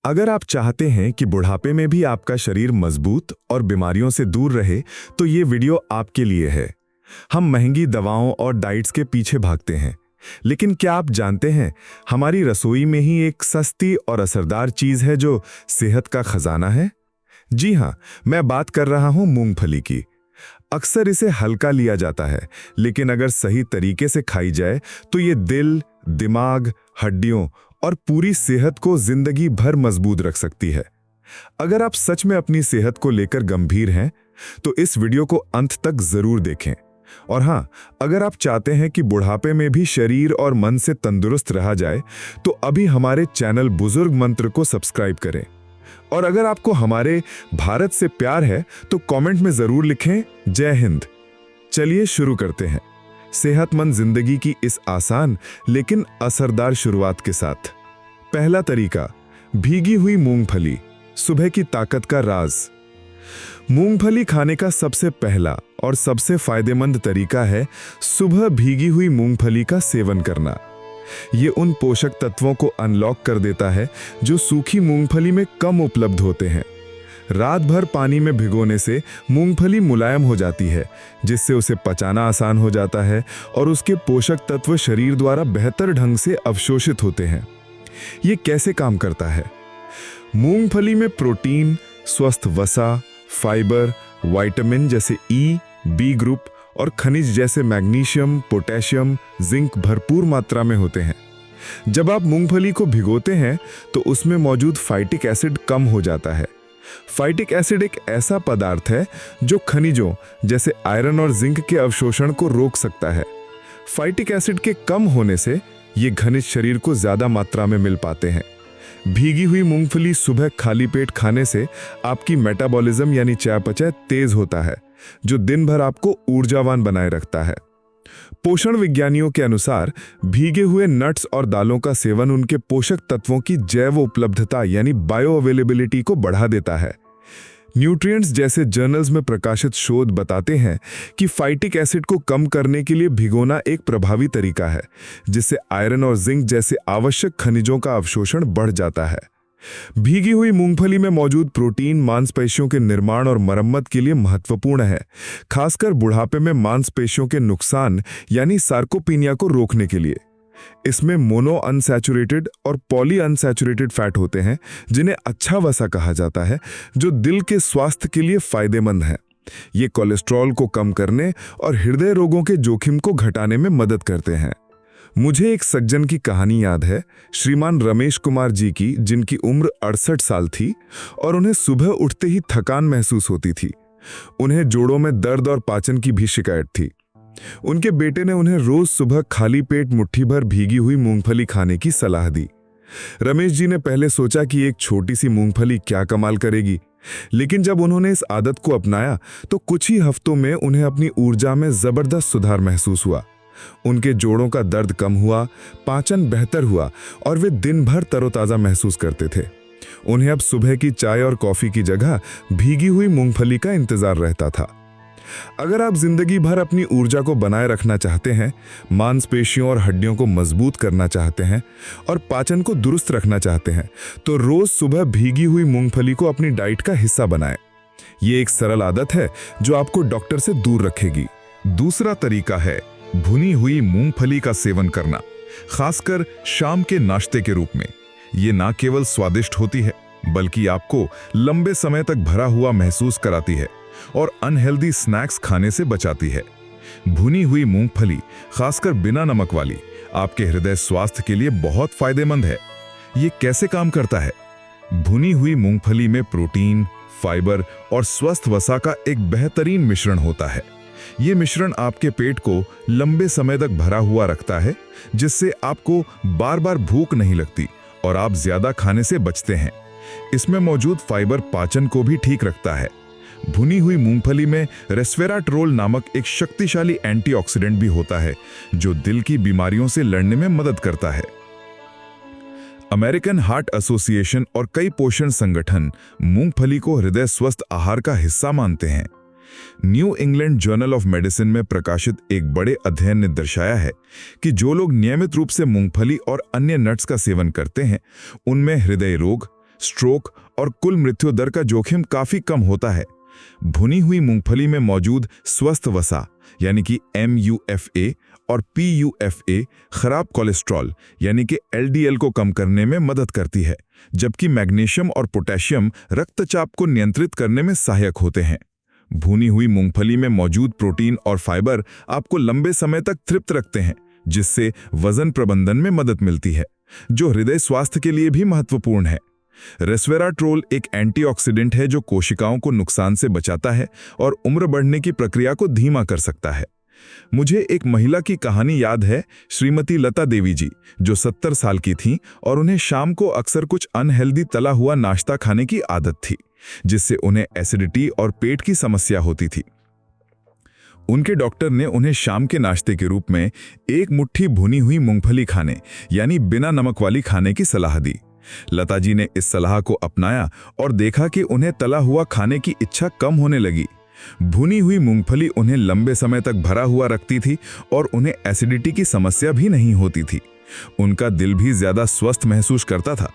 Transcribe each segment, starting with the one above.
अगर आप चाहते हैं कि बुढ़ापे में भी आपका शरीर मजबूत और बीमारियों से दूर रहे, तो ये वीडियो आपके लिए है। हम महंगी दवाओं और डाइट्स के पीछे भागते हैं, लेकिन क्या आप जानते हैं, हमारी रसोई में ही एक सस्ती और असरदार चीज है जो सेहत का खजाना है। जी हाँ, मैं बात कर रहा हूं मूंगफली की। अक्सर इसे हल्का लिया जाता है, लेकिन अगर सही तरीके से खाई जाए तो ये दिल, दिमाग, हड्डियों और पूरी सेहत को जिंदगी भर मजबूत रख सकती है। अगर आप सच में अपनी सेहत को लेकर गंभीर हैं, तो इस वीडियो को अंत तक जरूर देखें। और हाँ, अगर आप चाहते हैं कि बुढ़ापे में भी शरीर और मन से तंदुरुस्त रहा जाए, तो अभी हमारे चैनल बुजुर्ग मंत्र को सब्सक्राइब करें। और अगर आपको हमारे भारत से प्यार है, तो कमेंट में जरूर लिखें जय हिंद। चलिए शुरू करते हैं सेहतमंद जिंदगी की इस आसान लेकिन असरदार शुरुआत के साथ। पहला तरीका, भीगी हुई मूंगफली, सुबह की ताकत का राज। मूंगफली खाने का सबसे पहला और सबसे फायदेमंद तरीका है सुबह भीगी हुई मूंगफली का सेवन करना। ये उन पोषक तत्वों को अनलॉक कर देता है जो सूखी मूंगफली में कम उपलब्ध होते हैं। रात भर पानी में भिगोने से मूंगफली मुलायम हो जाती है, जिससे उसे पचाना आसान हो जाता है और उसके पोषक तत्व शरीर द्वारा बेहतर ढंग से अवशोषित होते हैं। ये कैसे काम करता है? मूंगफली में प्रोटीन, स्वस्थ वसा, फाइबर, विटामिन जैसे ई, बी ग्रुप और खनिज जैसे मैग्नीशियम, पोटेशियम, जिंक भरपूर मात्रा में होते हैं। जब आप मूंगफली को भिगोते हैं तो उसमें मौजूद फाइटिक एसिड कम हो जाता है। फाइटिक एसिड एक ऐसा पदार्थ है जो खनिजों जैसे आयरन और जिंक के अवशोषण को रोक सकता है। फाइटिक एसिड के कम होने से ये खनिज शरीर को ज्यादा मात्रा में मिल पाते हैं। भीगी हुई मूंगफली सुबह खाली पेट खाने से आपकी मेटाबॉलिज्म यानी चयापचय तेज होता है, जो दिन भर आपको ऊर्जावान बनाए रखता है। पोषण विज्ञानियों के अनुसार भीगे हुए नट्स और दालों का सेवन उनके पोषक तत्वों की जैव उपलब्धता यानी बायो अवेलेबिलिटी को बढ़ा देता है। न्यूट्रिएंट्स जैसे जर्नल्स में प्रकाशित शोध बताते हैं कि फाइटिक एसिड को कम करने के लिए भिगोना एक प्रभावी तरीका है, जिससे आयरन और जिंक जैसे आवश्यक खनिजों का अवशोषण बढ़ जाता है। भीगी हुई मूंगफली में मौजूद प्रोटीन मांसपेशियों के निर्माण और मरम्मत के लिए महत्वपूर्ण है, खासकर बुढ़ापे में मांसपेशियों के नुकसान यानी सार्कोपीनिया को रोकने के लिए। इसमें मोनो अनसैचुरेटेड और पॉली अनसैचुरेटेड फैट होते हैं, जिन्हें अच्छा वसा कहा जाता है, जो दिल के स्वास्थ्य के लिए फायदेमंद है। ये कोलेस्ट्रॉल को कम करने और हृदय रोगों के जोखिम को घटाने में मदद करते हैं। मुझे एक सज्जन की कहानी याद है, श्रीमान रमेश कुमार जी की, जिनकी उम्र 68 साल थी और उन्हें सुबह उठते ही थकान महसूस होती थी। उन्हें जोड़ों में दर्द और पाचन की भी शिकायत थी। उनके बेटे ने उन्हें रोज सुबह खाली पेट मुट्ठी भर भीगी हुई मूंगफली खाने की सलाह दी। रमेश जी ने पहले सोचा कि एक छोटी सी मूंगफली क्या कमाल करेगी, लेकिन जब उन्होंने इस आदत को अपनाया तो कुछ ही हफ्तों में उन्हें अपनी ऊर्जा में जबरदस्त सुधार महसूस हुआ। उनके जोड़ों का दर्द कम हुआ, पाचन बेहतर हुआ और वे दिन भर तरोताजा महसूस करते थे। उन्हें अब सुबह की चाय और कॉफी की जगह भीगी हुई मूंगफली का इंतजार रहता था। अगर आप जिंदगी भर अपनी ऊर्जा को बनाए रखना चाहते हैं, मांसपेशियों और हड्डियों को मजबूत करना चाहते हैं और पाचन को दुरुस्त रखना चाहते हैं, तो रोज सुबह भीगी हुई मूंगफली को अपनी डाइट का हिस्सा बनाएं। ये एक सरल आदत है जो आपको डॉक्टर से दूर रखेगी। दूसरा तरीका है भुनी हुई मूंगफली का सेवन करना, खासकर शाम के नाश्ते के रूप में। ये ना केवल स्वादिष्ट होती है, बल्कि आपको लंबे समय तक भरा हुआ महसूस कराती है और अनहेल्दी स्नैक्स खाने से बचाती है। भुनी हुई मूंगफली, खासकर बिना नमक वाली, आपके हृदय स्वास्थ्य के लिए बहुत फायदेमंद है। ये कैसे काम करता है? भुनी हुई मूंगफली में प्रोटीन, फाइबर और स्वस्थ वसा का एक बेहतरीन मिश्रण होता है। ये मिश्रण आपके पेट को लंबे समय तक भरा हुआ रखता है, जिससे आपको बार बार भूख नहीं लगती और आप ज्यादा खाने से बचते हैं। इसमें मौजूद फाइबर पाचन को भी ठीक रखता है। भुनी हुई मूंगफली में रेस्वेराट्रोल नामक एक शक्तिशाली एंटीऑक्सीडेंट भी होता है, जो दिल की बीमारियों से लड़ने में मदद करता है। अमेरिकन हार्ट एसोसिएशन और कई पोषण संगठन मूंगफली को हृदय स्वस्थ आहार का हिस्सा मानते हैं। New England journal of medicine में प्रकाशित एक बड़े अध्ययन ने दर्शाया है कि जो लोग नियमित रूप से मूंगफली और अन्य नट्स का सेवन करते हैं, उनमें हृदय रोग, स्ट्रोक और कुल मृत्यु दर का जोखिम काफी कम होता है। भुनी हुई मूंगफली में मौजूद स्वस्थ वसा यानी कि MUFA और PUFA खराब कोलेस्ट्रॉल यानी कि LDL को कम करने में मदद करती है, जबकि मैग्नीशियम और पोटेशियम रक्तचाप को नियंत्रित करने में सहायक होते हैं। भुनी हुई मूंगफली में मौजूद प्रोटीन और फाइबर आपको लंबे समय तक तृप्त रखते हैं, जिससे वजन प्रबंधन में मदद मिलती है, जो हृदय स्वास्थ्य के लिए भी महत्वपूर्ण है। रेस्वेराट्रोल एक एंटीऑक्सीडेंट है जो कोशिकाओं को नुकसान से बचाता है और उम्र बढ़ने की प्रक्रिया को धीमा कर सकता है। मुझे एक महिला की कहानी याद है, श्रीमती लता देवी जी, जो 70 साल की थीं और उन्हें शाम को अक्सर कुछ अनहेल्दी तला हुआ नाश्ता खाने की आदत थी, जिससे उन्हें एसिडिटी और पेट की समस्या होती थी। उनके डॉक्टर ने उन्हें शाम के नाश्ते के रूप में एक मुट्ठी भुनी हुई मूंगफली खाने यानी बिना नमक वाली खाने की सलाह दी। लता जी ने इस सलाह को अपनाया और देखा कि उन्हें तला हुआ खाने की इच्छा कम होने लगी। भुनी हुई मूंगफली उन्हें लंबे समय तक भरा हुआ रखती थी और उन्हें एसिडिटी की समस्या भी नहीं होती थी। उनका दिल भी ज्यादा स्वस्थ महसूस करता था।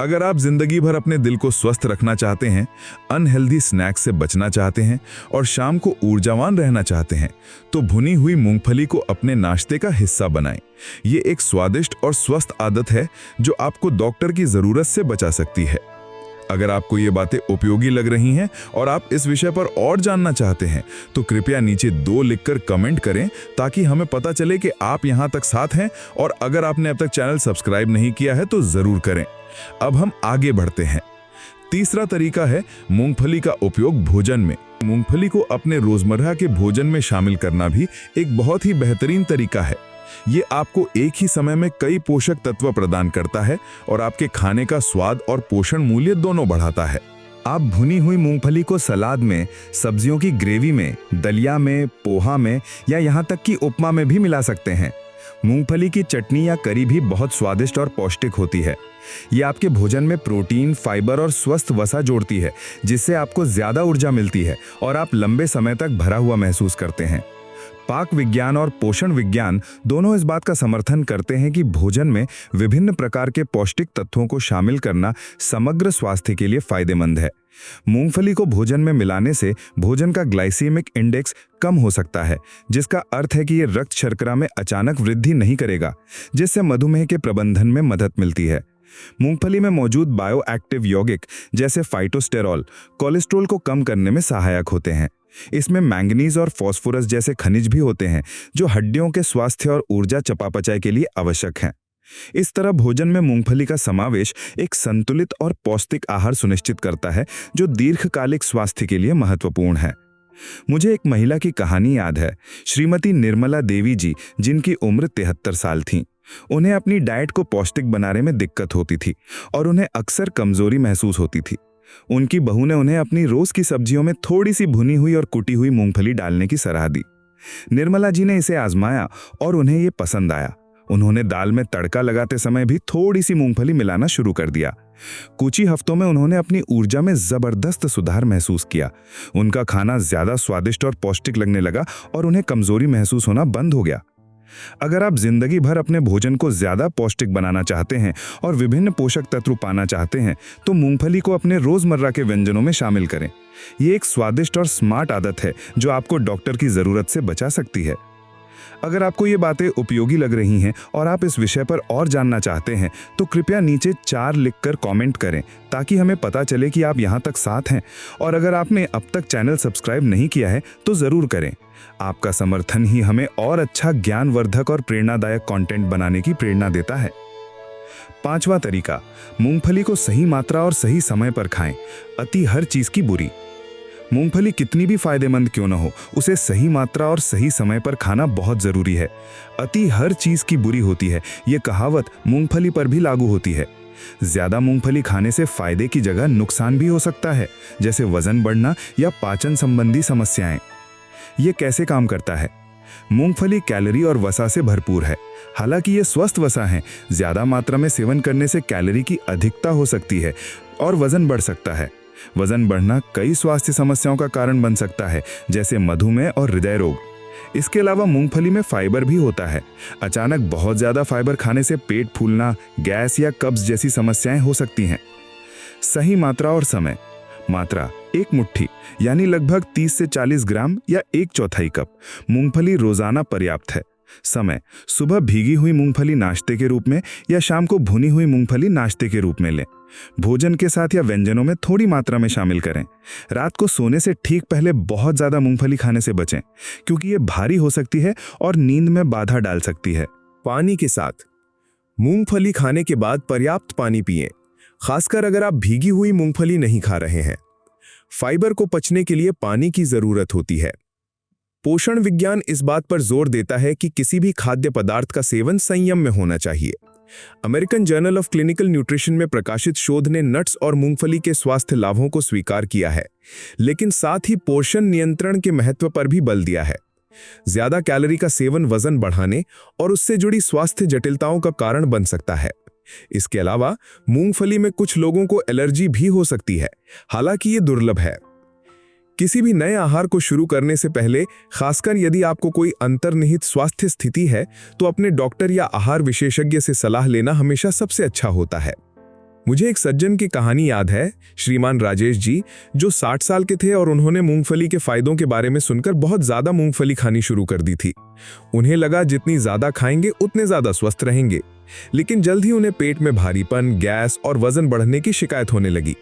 अगर आप जिंदगी भर अपने दिल को स्वस्थ रखना चाहते हैं, अनहेल्दी स्नैक्स से बचना चाहते हैं और शाम को ऊर्जावान रहना चाहते हैं, तो भुनी हुई मूंगफली को अपने नाश्ते का हिस्सा बनाएं। ये एक स्वादिष्ट और स्वस्थ आदत है जो आपको डॉक्टर की जरूरत से बचा सकती है। अगर आपको ये बातें उपयोगी लग रही हैं और आप इस विषय पर और जानना चाहते हैं, तो कृपया नीचे 2 लिखकर कमेंट करें ताकि हमें पता चले कि आप यहाँ तक साथ हैं। और अगर आपने अब तक चैनल सब्सक्राइब नहीं किया है तो जरूर करें। अब हम आगे बढ़ते हैं। तीसरा तरीका है मूंगफली का उपयोग भोजन में। मूंगफली को अपने रोजमर्रा के भोजन में शामिल करना भी एक बहुत ही बेहतरीन तरीका है। ये आपको एक ही समय में कई पोषक तत्व प्रदान करता है और आपके खाने का स्वाद और पोषण मूल्य दोनों बढ़ाता है। आप भुनी हुई मूंगफली को सलाद में, सब्जियों की ग्रेवी में, दलिया में, पोहा में या यहाँ तक कि उपमा में भी मिला सकते हैं। मूंगफली की चटनी या करी भी बहुत स्वादिष्ट और पौष्टिक होती है। ये आपके भोजन में प्रोटीन, फाइबर और स्वस्थ वसा जोड़ती है, जिससे आपको ज्यादा ऊर्जा मिलती है और आप लंबे समय तक भरा हुआ महसूस करते हैं। पाक विज्ञान और पोषण विज्ञान दोनों इस बात का समर्थन करते हैं कि भोजन में विभिन्न प्रकार के पौष्टिक तत्वों को शामिल करना समग्र स्वास्थ्य के लिए फायदेमंद है। मूंगफली को भोजन में मिलाने से भोजन का ग्लाइसेमिक इंडेक्स कम हो सकता है, जिसका अर्थ है कि ये रक्त शर्करा में अचानक वृद्धि नहीं करेगा, जिससे मधुमेह के प्रबंधन में मदद मिलती है। मूंगफली में मौजूद बायोएक्टिव यौगिक जैसे फाइटोस्टेरॉल कोलेस्ट्रॉल को कम करने में सहायक होते हैं। इसमें मैंगनीज और फास्फोरस जैसे खनिज भी होते हैं, जो हड्डियों के स्वास्थ्य और ऊर्जा चयापचय के लिए आवश्यक हैं। इस तरह भोजन में मूंगफली का समावेश एक संतुलित और पौष्टिक आहार सुनिश्चित करता है, जो दीर्घकालिक स्वास्थ्य के लिए महत्वपूर्ण है। मुझे एक महिला की कहानी याद है, श्रीमती निर्मला देवी जी, जिनकी उम्र 73 साल थी। उन्हें अपनी डाइट को पौष्टिक बनाने में दिक्कत होती थी और उन्हें अक्सर कमजोरी महसूस होती थी। उनकी बहू ने उन्हें अपनी रोज की सब्जियों में थोड़ी सी भुनी हुई और कुटी हुई मूंगफली डालने की सलाह दी। निर्मला जी ने इसे आजमाया और उन्हें ये पसंद आया। उन्होंने दाल में तड़का लगाते समय भी थोड़ी सी मूंगफली मिलाना शुरू कर दिया। कुछ ही हफ्तों में उन्होंने अपनी ऊर्जा में जबरदस्त सुधार महसूस किया। उनका खाना ज्यादा स्वादिष्ट और पौष्टिक लगने लगा और उन्हें कमजोरी महसूस होना बंद हो गया। अगर आप जिंदगी भर अपने भोजन को ज्यादा पौष्टिक बनाना चाहते हैं और विभिन्न पोषक तत्व पाना चाहते हैं, तो मूंगफली को अपने रोजमर्रा के व्यंजनों में शामिल करें। ये एक स्वादिष्ट और स्मार्ट आदत है जो आपको डॉक्टर की जरूरत से बचा सकती है। अगर आपको ये बातें उपयोगी लग रही हैं और आप इस विषय पर और जानना चाहते हैं, तो कृपया नीचे 4 लिखकर कमेंट करें ताकि हमें पता चले कि आप यहाँ तक साथ हैं। और अगर आपने अब तक चैनल सब्सक्राइब नहीं किया है तो जरूर करें। आपका समर्थन ही हमें और अच्छा ज्ञानवर्धक और प्रेरणादायक कंटेंट बनाने की प्रेरणा देता है। 5वां तरीका, मूंगफली को सही मात्रा और सही समय पर खाएं। अति हर चीज की बुरी। मूंगफली कितनी भी फायदेमंद क्यों न हो, उसे सही मात्रा और सही समय पर खाना बहुत जरूरी है। अति हर चीज की बुरी होती है, ये कहावत मूंगफली पर भी लागू होती है। ज्यादा मूंगफली खाने से फायदे की जगह नुकसान भी हो सकता है, जैसे वजन बढ़ना या पाचन संबंधी समस्याएं। ये कैसे काम करता है? मूंगफली कैलोरी और वसा से भरपूर है। हालांकि ये स्वस्थ वसा है, ज्यादा मात्रा में सेवन करने से कैलोरी की अधिकता हो सकती है और वजन बढ़ सकता है। वजन बढ़ना कई स्वास्थ्य समस्याओं का कारण बन सकता है, जैसे मधुमेह और हृदय रोग। इसके अलावा मूंगफली में फाइबर भी होता है। अचानक बहुत ज्यादा फाइबर खाने से पेट फूलना, गैस या कब्ज जैसी समस्याएं हो सकती हैं। सही मात्रा और समय। मात्रा 1 मुट्ठी यानी लगभग 30 से 40 ग्राम या 1/4 कप मूंगफली रोजाना पर्याप्त है। समय सुबह भीगी हुई मूंगफली नाश्ते के रूप में या शाम को भुनी हुई मूंगफली नाश्ते के रूप में लें। भोजन के साथ या व्यंजनों में थोड़ी मात्रा में शामिल करें। रात को सोने से ठीक पहले बहुत ज्यादा मूंगफली खाने से बचें, क्योंकि ये भारी हो सकती है और नींद में बाधा डाल सकती है। पानी के साथ मूंगफली खाने के बाद पर्याप्त पानी पिएं, खासकर अगर आप भीगी हुई मूंगफली नहीं खा रहे हैं। फाइबर को पचने के लिए पानी की जरूरत होती है। पोषण विज्ञान इस बात पर जोर देता है कि किसी भी खाद्य पदार्थ का सेवन संयम में होना चाहिए। American journal of clinical nutrition में प्रकाशित शोध ने नट्स और मूंगफली के स्वास्थ्य लाभों को स्वीकार किया है, लेकिन साथ ही पोषण नियंत्रण के महत्व पर भी बल दिया है। ज्यादा कैलोरी का सेवन वजन बढ़ाने और उससे जुड़ी स्वास्थ्य जटिलताओं का कारण बन सकता है। इसके अलावा मूंगफली में कुछ लोगों को एलर्जी भी हो सकती है, हालांकि ये दुर्लभ है। किसी भी नए आहार को शुरू करने से पहले, खासकर यदि आपको कोई अंतर्निहित स्वास्थ्य स्थिति है, तो अपने डॉक्टर या आहार विशेषज्ञ से सलाह लेना हमेशा सबसे अच्छा होता है। मुझे एक सज्जन की कहानी याद है, श्रीमान राजेश जी, जो 60 साल के थे और उन्होंने मूंगफली के फायदों के बारे में सुनकर बहुत ज्यादा मूंगफली खानी शुरू कर दी थी। उन्हें लगा जितनी ज्यादा खाएंगे उतने ज्यादा स्वस्थ रहेंगे, लेकिन जल्द ही उन्हें पेट में भारीपन, गैस और वजन बढ़ने की शिकायत होने लगी।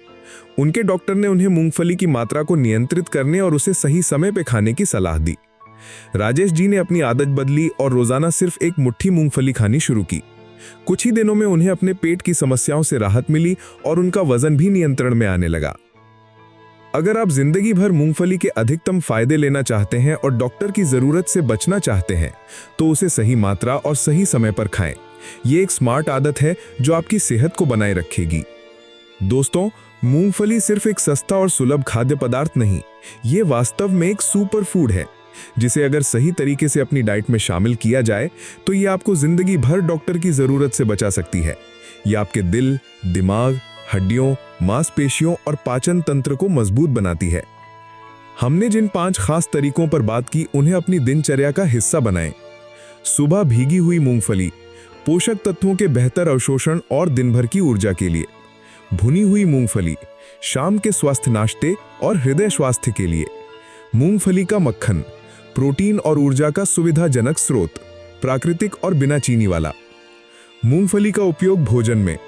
उनके डॉक्टर ने उन्हें मूंगफली की मात्रा को नियंत्रित करने और उसे सही समय पर खाने की सलाह दी। राजेश जी ने अपनी आदत बदली और रोजाना सिर्फ 1 मुट्ठी मूंगफली खानी शुरू की। कुछ ही दिनों में उन्हें अपने पेट की समस्याओं से राहत मिली और उनका वजन भी नियंत्रण में आने लगा। अगर आप जिंदगी भर मूंगफली के अधिकतम फायदे लेना चाहते हैं और डॉक्टर की जरूरत से बचना चाहते हैं, तो उसे सही मात्रा और सही समय पर खाएं। ये एक स्मार्ट आदत है जो आपकी सेहत को बनाए रखेगी। दोस्तों, मूंगफली सिर्फ एक सस्ता और सुलभ खाद्य पदार्थ नहीं, ये वास्तव में एक सुपर फूड है, जिसे अगर सही तरीके से अपनी डाइट में शामिल किया जाए तो ये आपको जिंदगी भर डॉक्टर की जरूरत से बचा सकती है। ये आपके दिल, दिमाग, हड्डियों, मांसपेशियों और पाचन तंत्र को मजबूत बनाती है। हमने जिन 5 खास तरीकों पर बात की, उन्हें अपनी दिनचर्या का हिस्सा बनाएं। सुबह भीगी हुई मूंगफली, पोषक तत्वों के बेहतर अवशोषण और दिन भर की ऊर्जा के लिए। भुनी हुई मूंगफली, शाम के स्वस्थ नाश्ते और हृदय स्वास्थ्य के लिए। मूंगफली का मक्खन, प्रोटीन और ऊर्जा का सुविधाजनक स्रोत, प्राकृतिक और बिना चीनी वाला। मूंगफली का उपयोग भोजन में,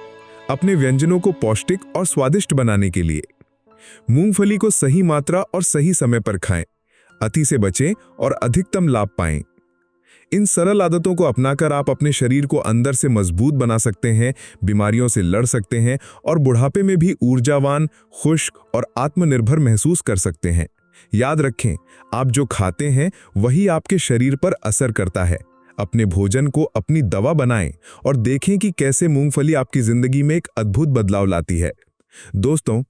अपने व्यंजनों को पौष्टिक और स्वादिष्ट बनाने के लिए। मूंगफली को सही मात्रा और सही समय पर खाएं, अति से बचें और अधिकतम लाभ पाएं। इन सरल आदतों को अपनाकर आप अपने शरीर को अंदर से मजबूत बना सकते हैं, बीमारियों से लड़ सकते हैं और बुढ़ापे में भी ऊर्जावान, खुश्क और आत्मनिर्भर महसूस कर सकते हैं। याद रखें, आप जो खाते हैं वही आपके शरीर पर असर करता है। अपने भोजन को अपनी दवा बनाएं और देखें कि कैसे मूंगफली आपकी जिंदगी में एक अद्भुत बदलाव लाती है। दोस्तों,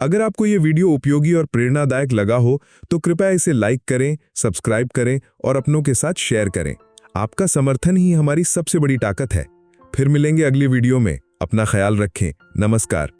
अगर आपको ये वीडियो उपयोगी और प्रेरणादायक लगा हो तो कृपया इसे लाइक करें, सब्सक्राइब करें और अपनों के साथ शेयर करें। आपका समर्थन ही हमारी सबसे बड़ी ताकत है। फिर मिलेंगे अगली वीडियो में। अपना ख्याल रखें। नमस्कार।